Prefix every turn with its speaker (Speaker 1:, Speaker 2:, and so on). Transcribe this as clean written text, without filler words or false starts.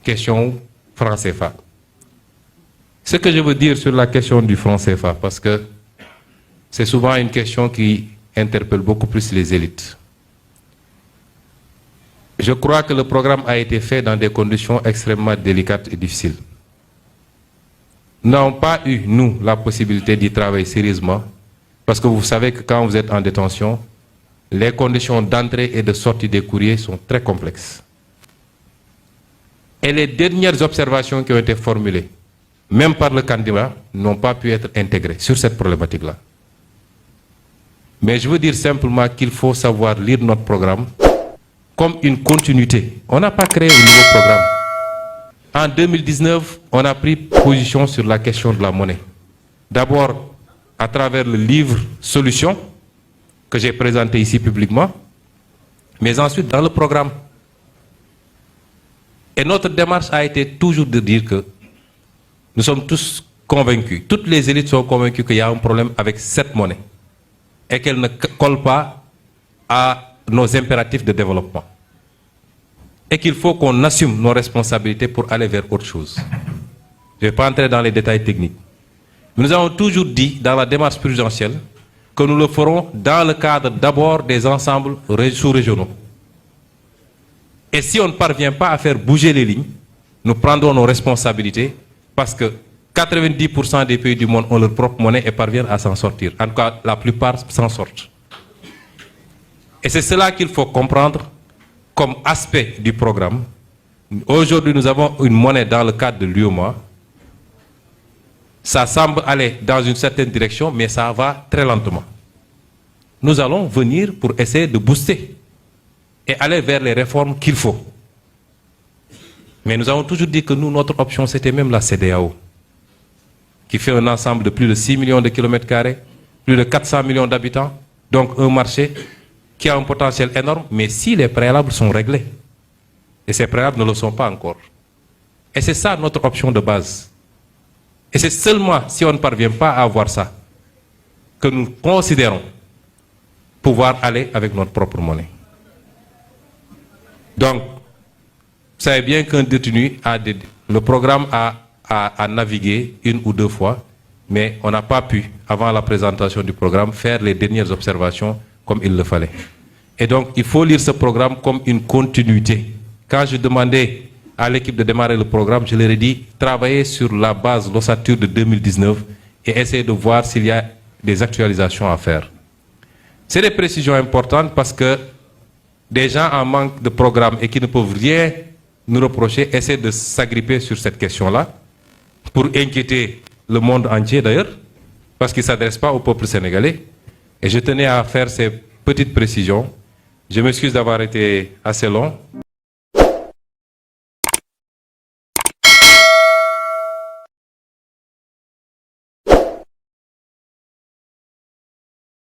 Speaker 1: question franc CFA. Ce que je veux dire sur la question du franc CFA, parce que c'est souvent une question qui interpelle beaucoup plus les élites. Je crois que le programme a été fait dans des conditions extrêmement délicates et difficiles. Nous n'avons pas eu, nous, la possibilité d'y travailler sérieusement, parce que vous savez que quand vous êtes en détention, les conditions d'entrée et de sortie des courriers sont très complexes. Et les dernières observations qui ont été formulées, même par le candidat, n'ont pas pu être intégrées sur cette problématique-là. Mais je veux dire simplement qu'il faut savoir lire notre programme comme une continuité. On n'a pas créé un nouveau programme. En 2019, on a pris position sur la question de la monnaie. D'abord, à travers le livre Solutions, que j'ai présenté ici publiquement, mais ensuite dans le programme. Et notre démarche a été toujours de dire que nous sommes tous convaincus, toutes les élites sont convaincues qu'il y a un problème avec cette monnaie et qu'elle ne colle pas à nos impératifs de développement. Et qu'il faut qu'on assume nos responsabilités pour aller vers autre chose. Je ne vais pas entrer dans les détails techniques. Mais nous avons toujours dit dans la démarche prudentielle que nous le ferons dans le cadre d'abord des ensembles sous-régionaux. Et si on ne parvient pas à faire bouger les lignes, nous prendrons nos responsabilités parce que 90% des pays du monde ont leur propre monnaie et parviennent à s'en sortir. En tout cas, la plupart s'en sortent. Et c'est cela qu'il faut comprendre comme aspect du programme. Aujourd'hui, nous avons une monnaie dans le cadre de l'UEMOA. Ça semble aller dans une certaine direction, mais ça va très lentement. Nous allons venir pour essayer de booster et aller vers les réformes qu'il faut. Mais nous avons toujours dit que nous, notre option, c'était même la CEDEAO, qui fait un ensemble de plus de 6 millions de kilomètres carrés, plus de 400 millions d'habitants, donc un marché qui a un potentiel énorme, mais si les préalables sont réglés, et ces préalables ne le sont pas encore. Et c'est ça notre option de base. Et c'est seulement si on ne parvient pas à avoir ça que nous considérons pouvoir aller avec notre propre monnaie. Donc, vous savez bien qu'un détenu a le programme a navigué une ou deux fois, mais on n'a pas pu, avant la présentation du programme, faire les dernières observations comme il le fallait. Et donc, il faut lire ce programme comme une continuité. Quand je demandais à l'équipe de démarrer le programme, je leur ai dit, travailler sur la base l'ossature de 2019 et essayer de voir s'il y a des actualisations à faire. C'est des précisions importantes parce que des gens en manque de programme et qui ne peuvent rien nous reprocher essaient de s'agripper sur cette question-là pour inquiéter le monde entier d'ailleurs, parce qu'ils ne s'adressent pas au peuple sénégalais. Et je tenais à faire ces petites précisions. Je m'excuse d'avoir été assez long.